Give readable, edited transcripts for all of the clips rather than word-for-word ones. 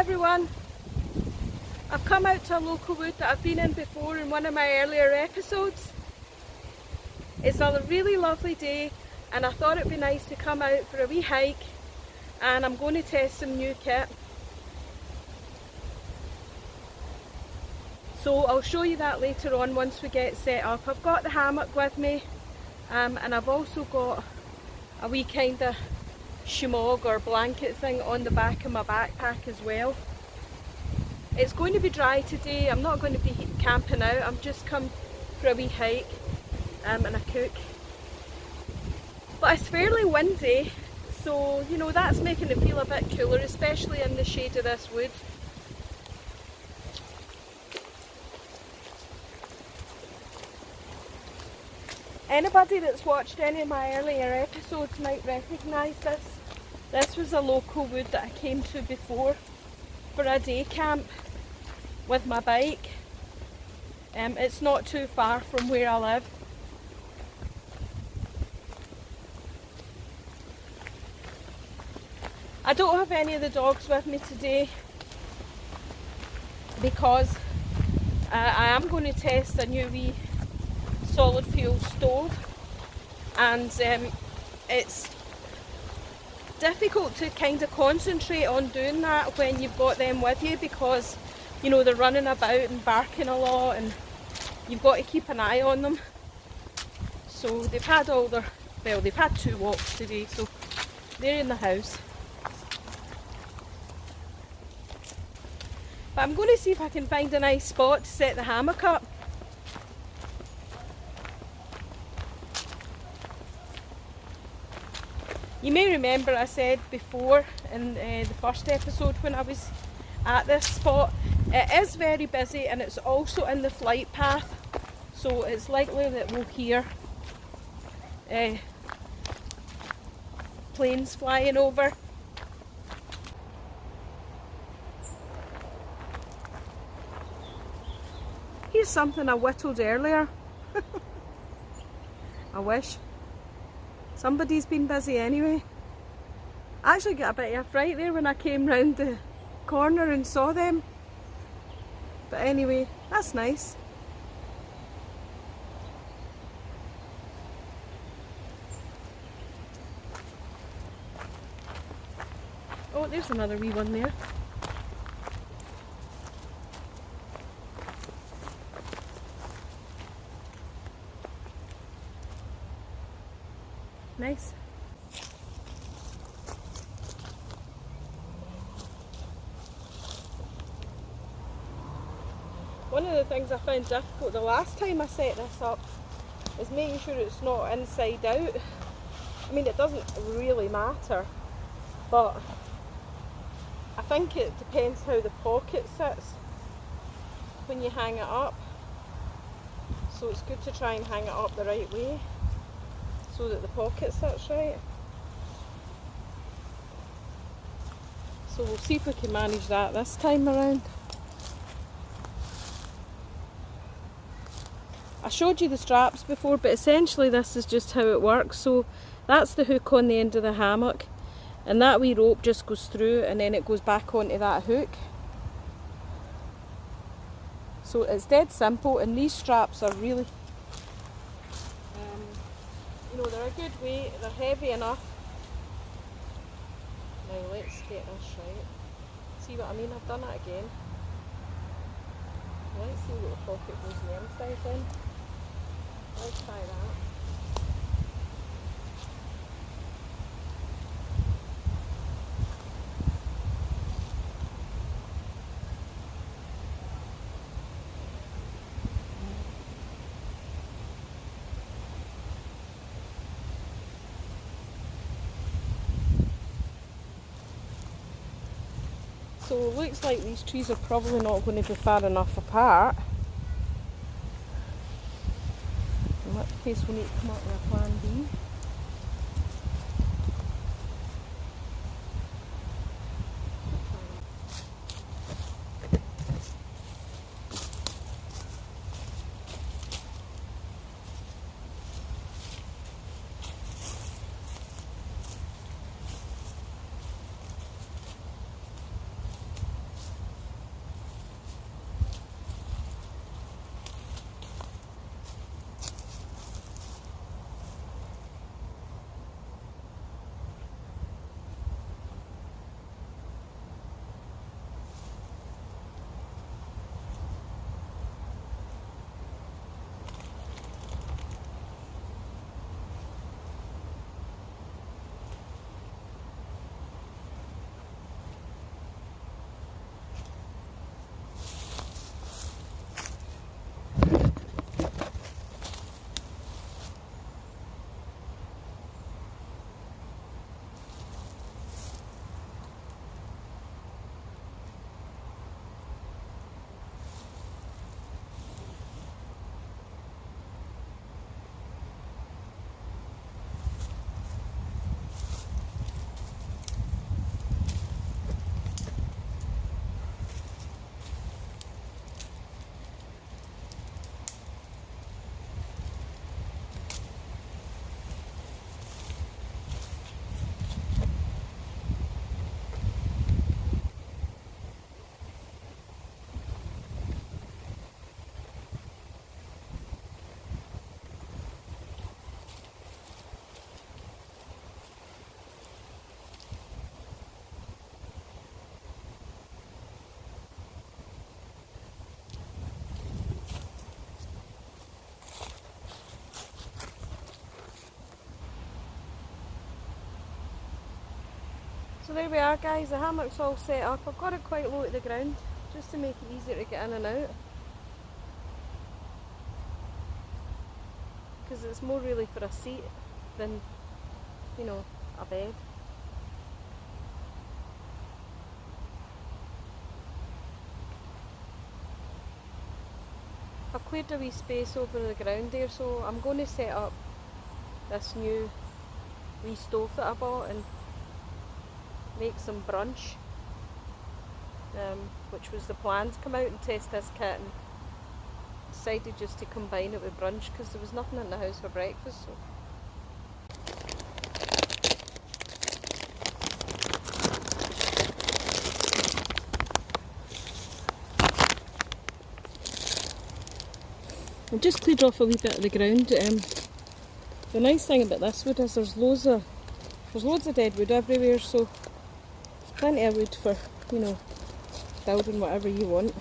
everyone, I've come out to a local wood that I've been in before in one of my earlier episodes. It's a really lovely day and I thought it'd be nice to come out for a wee hike, and I'm going to test some new kit. So I'll show you that later on once we get set up. I've got the hammock with me, and I've also got a wee kind of shemagh or blanket thing on the back of my backpack as well. It's going to be dry today. I'm not going to be camping out. I'm just come for a wee hike and a cook. But it's fairly windy, so you know that's making it feel a bit cooler, especially in the shade of this wood. Anybody that's watched any of my earlier episodes might recognise this. This was a local wood that I came to before for a day camp with my bike. It's not too far from where I live. I don't have any of the dogs with me today because I am going to test a new wee solid fuel stove, and it's difficult to kind of concentrate on doing that when you've got them with you, because you know they're running about and barking a lot and you've got to keep an eye on them. So they've had all their, well, they've had 2 walks today, so they're in the house. But I'm going to see if I can find a nice spot to set the hammock up. You may remember I said before in the first episode when I was at this spot, it is very busy and it's also in the flight path, so it's likely that we'll hear planes flying over. Here's something I whittled earlier. I wish. Somebody's been busy anyway. I actually got a bit of a fright there when I came round the corner and saw them. But anyway, that's nice. Oh, there's another wee one there. Nice. One of the things I found difficult the last time I set this up is making sure it's not inside out. I mean, it doesn't really matter, but I think it depends how the pocket sits when you hang it up. So it's good to try and hang it up the right way, so that the pocket sits right. So we'll see if we can manage that this time around. I showed you the straps before, but essentially this is just how it works. So that's the hook on the end of the hammock, and that wee rope just goes through and then it goes back onto that hook. So it's dead simple, and these straps are really you know, they're a good weight, they're heavy enough. Now let's get this right. See what I mean? I've done it again. Let's see what the pocket goes the inside in. Let's try that. So it looks like these trees are probably not going to be far enough apart. In which case we need to come up with a plan B. So there we are guys, the hammock's all set up. I've got it quite low to the ground just to make it easier to get in and out. Because it's more really for a seat than, you know, a bed. I've cleared a wee space over the ground there, so I'm going to set up this new wee stove that I bought and make some brunch, which was the plan, to come out and test this kit, and decided just to combine it with brunch because there was nothing in the house for breakfast. So. I've just cleared off a wee bit of the ground. The nice thing about this wood is there's loads of dead wood everywhere, so there's plenty of wood for, you know, building whatever you want.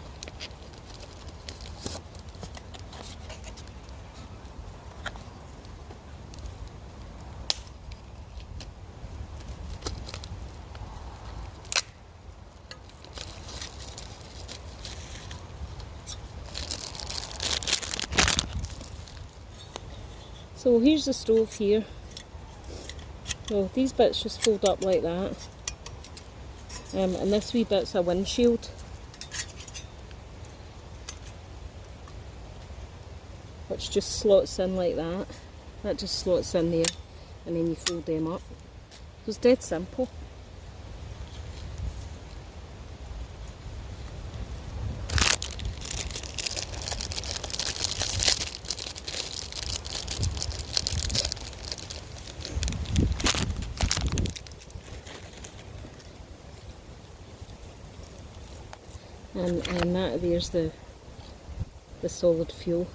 So here's the stove here. So these bits just fold up like that. And this wee bit's a windshield. Which just slots in like that. That just slots in there. And then you fold them up. So it's dead simple. And that there's the solid fuel.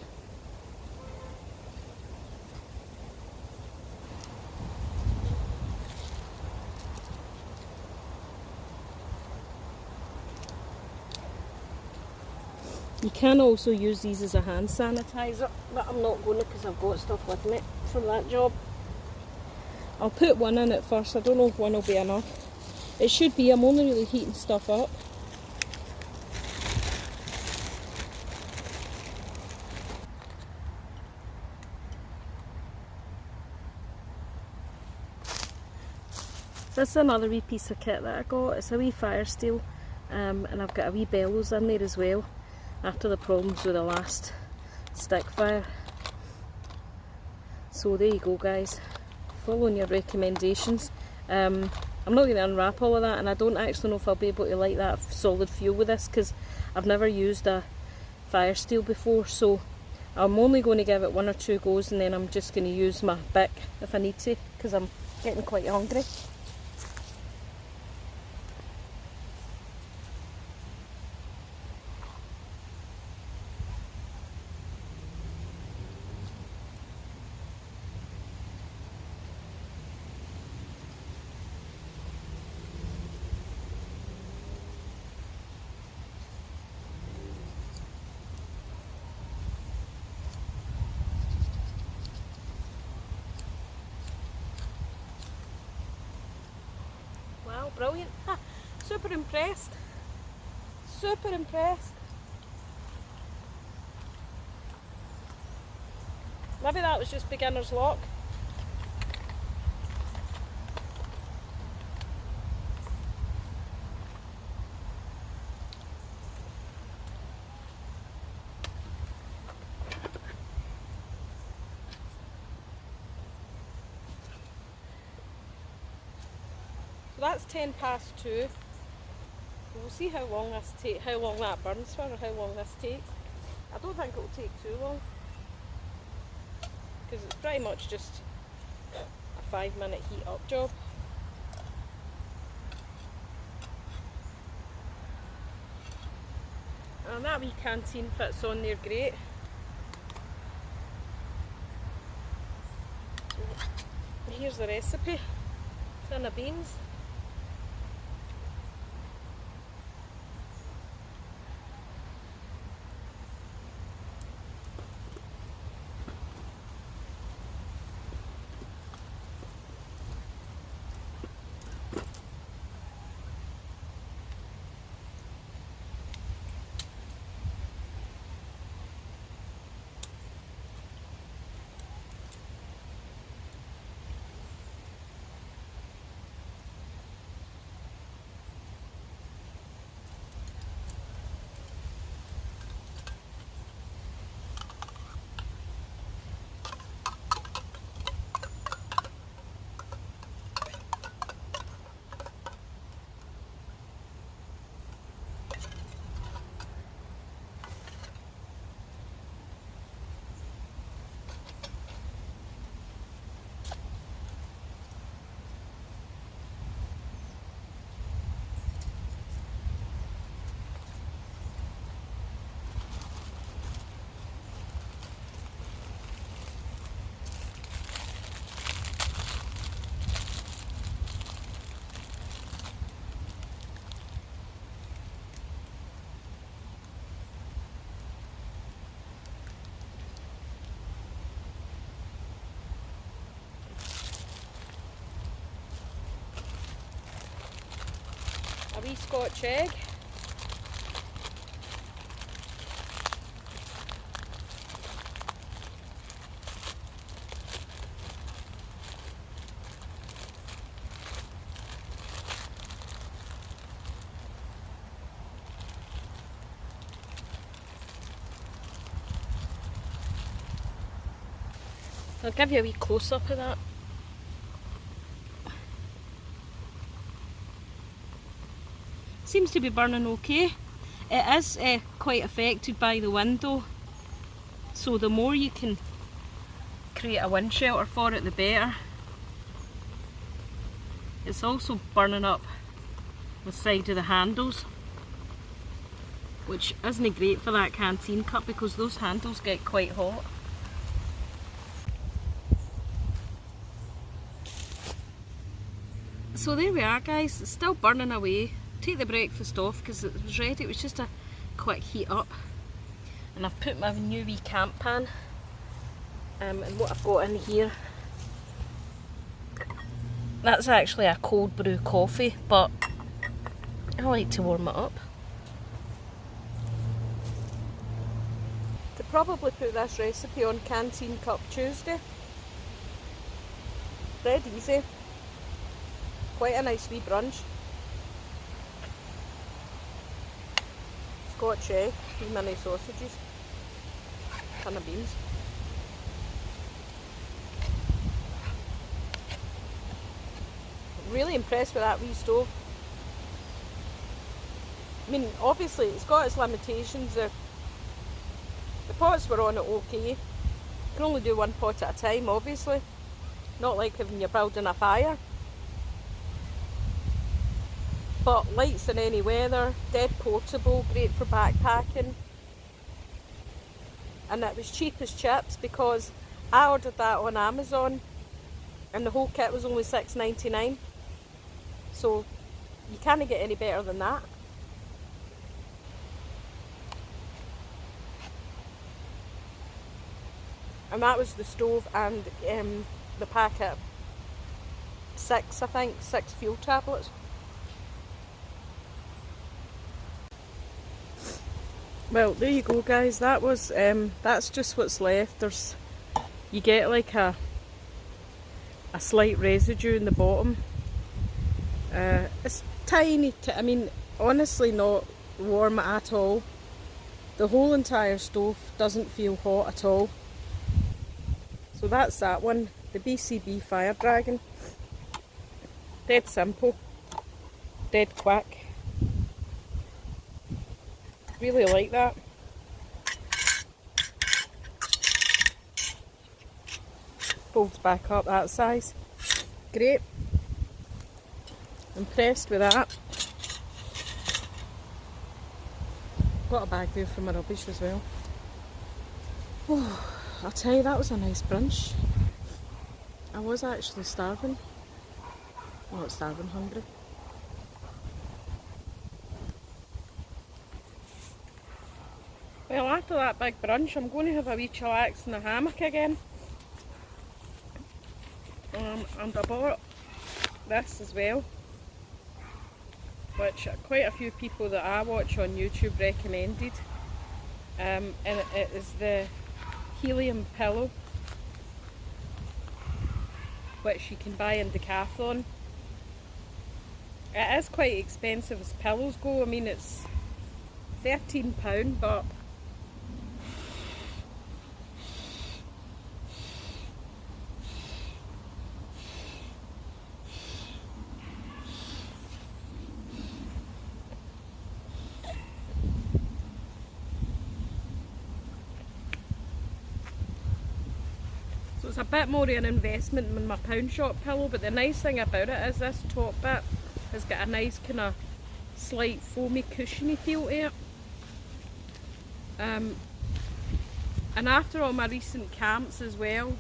You can also use these as a hand sanitizer, but I'm not going to because I've got stuff with me for that job. I'll put one in at first. I don't know if one will be enough. It should be. I'm only really heating stuff up. This is another wee piece of kit that I got. It's a wee fire steel, and I've got a wee bellows in there as well after the problems with the last stick fire. So there you go guys, following your recommendations. I'm not going to unwrap all of that, and I don't actually know if I'll be able to light that solid fuel with this because I've never used a fire steel before, so I'm only going to give it 1 or 2 goes, and then I'm just going to use my Bic if I need to because I'm getting quite hungry. Wow, brilliant. Ha, super impressed. Super impressed. Maybe that was just beginner's luck. So that's 2:10. We'll see how long that burns for, or how long this takes. I don't think it will take too long because it's pretty much just a 5-minute heat up job. And that wee canteen fits on there great. Here's the recipe. Tin of beans. a wee Scotch egg. I'll give you a wee close-up of that. Seems to be burning okay. It is quite affected by the wind though, so the more you can create a wind shelter for it, the better. It's also burning up the side of the handles, which isn't great for that canteen cup because those handles get quite hot. So there we are guys, it's still burning away. Take the breakfast off because it was ready, it was just a quick heat up. And I've put my new wee camp pan and what I've got in here, that's actually a cold brew coffee, but I like to warm it up. Could probably put this recipe on Canteen Cup Tuesday. Dead easy. Quite a nice wee brunch. Scotch egg, 3 mini sausages, ton of beans. Really impressed with that wee stove. I mean, obviously it's got its limitations. The pots were on it okay. You can only do one pot at a time, obviously. Not like when you're building a fire. But lights in any weather, dead portable, great for backpacking. And it was cheap as chips because I ordered that on Amazon and the whole kit was only $6.99. So you can't get any better than that. And that was the stove and the packet. 6, I think, 6 fuel tablets. Well, there you go guys, that was that's just what's left. You get like a slight residue in the bottom. It's tiny, I mean honestly not warm at all. The whole entire stove doesn't feel hot at all. So that's that one, the BCB Firedragon. Dead simple, dead quick. Really like that. Folds back up that size. Great. Impressed with that. Got a bag there for my rubbish as well. Oh, I'll tell you, that was a nice brunch. I was actually starving. Well, not starving, hungry. Well, after that big brunch, I'm going to have a wee chillax in the hammock again. And I bought this as well, which quite a few people that I watch on YouTube recommended. And it is the helium pillow, which you can buy in Decathlon. It is quite expensive as pillows go. I mean, it's £13, but so it's a bit more of an investment than my pound shop pillow, but the nice thing about it is this top bit has got a nice kind of slight foamy cushiony feel to it. And after all my recent camps as well,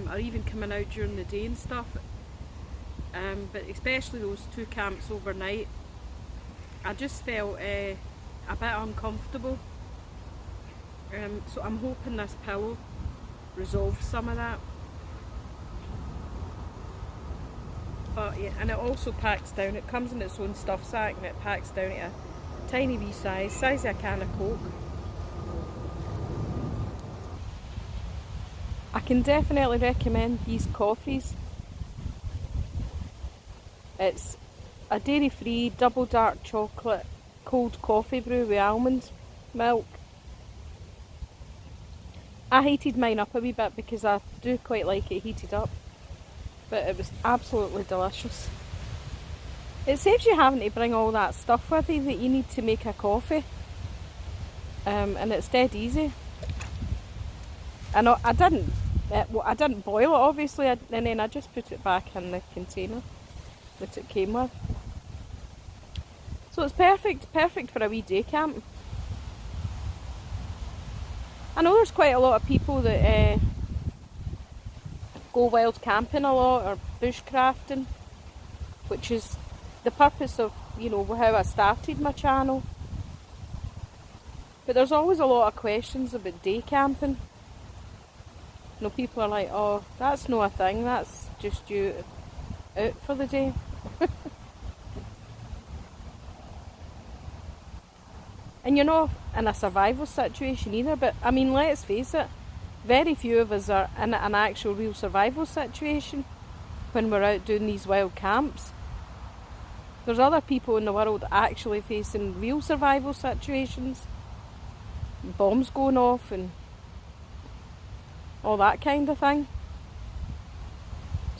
or even coming out during the day and stuff, but especially those 2 camps overnight, I just felt a bit uncomfortable. So I'm hoping this pillow resolves some of that. But yeah, and it also packs down. It comes in its own stuff sack and it packs down to a tiny wee size of a can of Coke. I can definitely recommend these coffees. It's a dairy-free double dark chocolate cold coffee brew with almond milk. I heated mine up a wee bit because I do quite like it heated up, but it was absolutely delicious. It saves you having to bring all that stuff with you that you need to make a coffee, and it's dead easy. And I didn't boil it obviously, and then I just put it back in the container that it came with. So it's perfect for a wee day camp. I know there's quite a lot of people that go wild camping a lot or bushcrafting, which is the purpose of, you know, how I started my channel. But there's always a lot of questions about day camping. You know, people are like, oh, that's not a thing, that's just you out for the day. And you're not in a survival situation either, but I mean, let's face it, very few of us are in an actual real survival situation when we're out doing these wild camps. There's other people in the world actually facing real survival situations, bombs going off and all that kind of thing.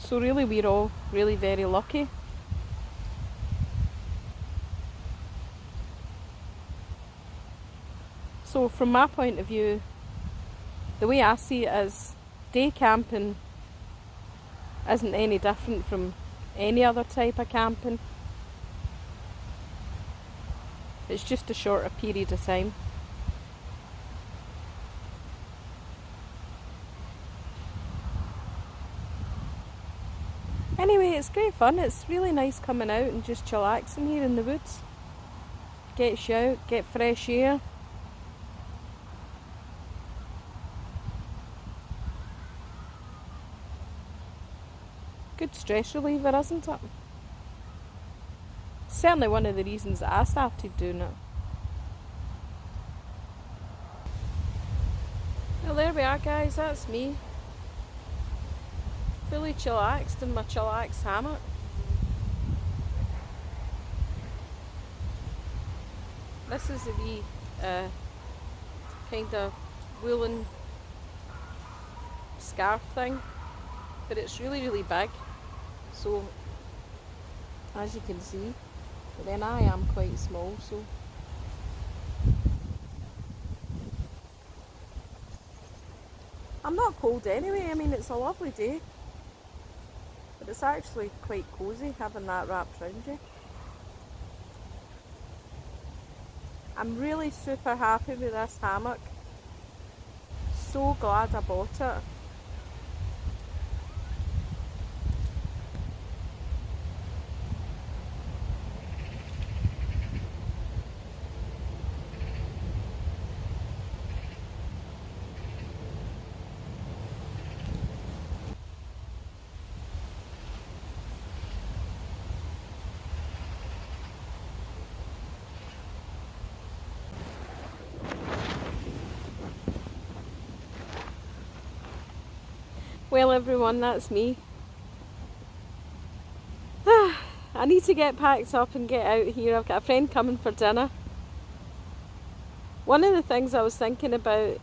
So really we're all really very lucky. So from my point of view, the way I see it is day camping isn't any different from any other type of camping. It's just a shorter period of time. Anyway, it's great fun. It's really nice coming out and just chillaxing here in the woods. Gets you out, get fresh air. Good stress reliever, isn't it? Certainly one of the reasons that I started doing it. Well, there we are guys, that's me. Fully chillaxed in my Chillax hammock. This is a wee kind of woolen scarf thing, but it's really big. So, as you can see, but then I am quite small, so I'm not cold anyway. I mean, it's a lovely day, but it's actually quite cosy having that wrapped around you. I'm really super happy with this hammock. So glad I bought it. Well everyone, that's me. I need to get packed up and get out here. I've got a friend coming for dinner. One of the things I was thinking about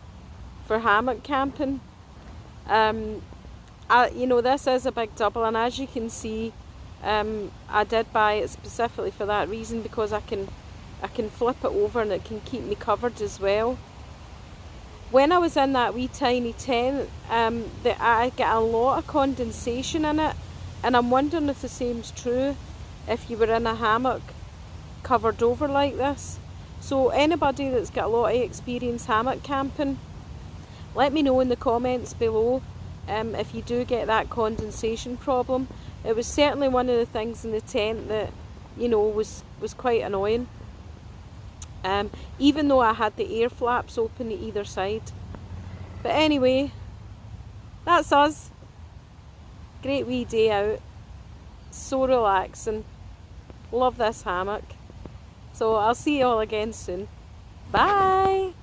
for hammock camping, you know, this is a big double, and as you can see, I did buy it specifically for that reason, because I can flip it over and it can keep me covered as well. When I was in that wee tiny tent, I get a lot of condensation in it, and I'm wondering if the same's true if you were in a hammock covered over like this. So anybody that's got a lot of experience hammock camping, let me know in the comments below if you do get that condensation problem. It was certainly one of the things in the tent that, you know, was quite annoying. Even though I had the air flaps open at either side. But anyway, that's us. Great wee day out. so relaxing. Love this hammock. So I'll see you all again soon. Bye!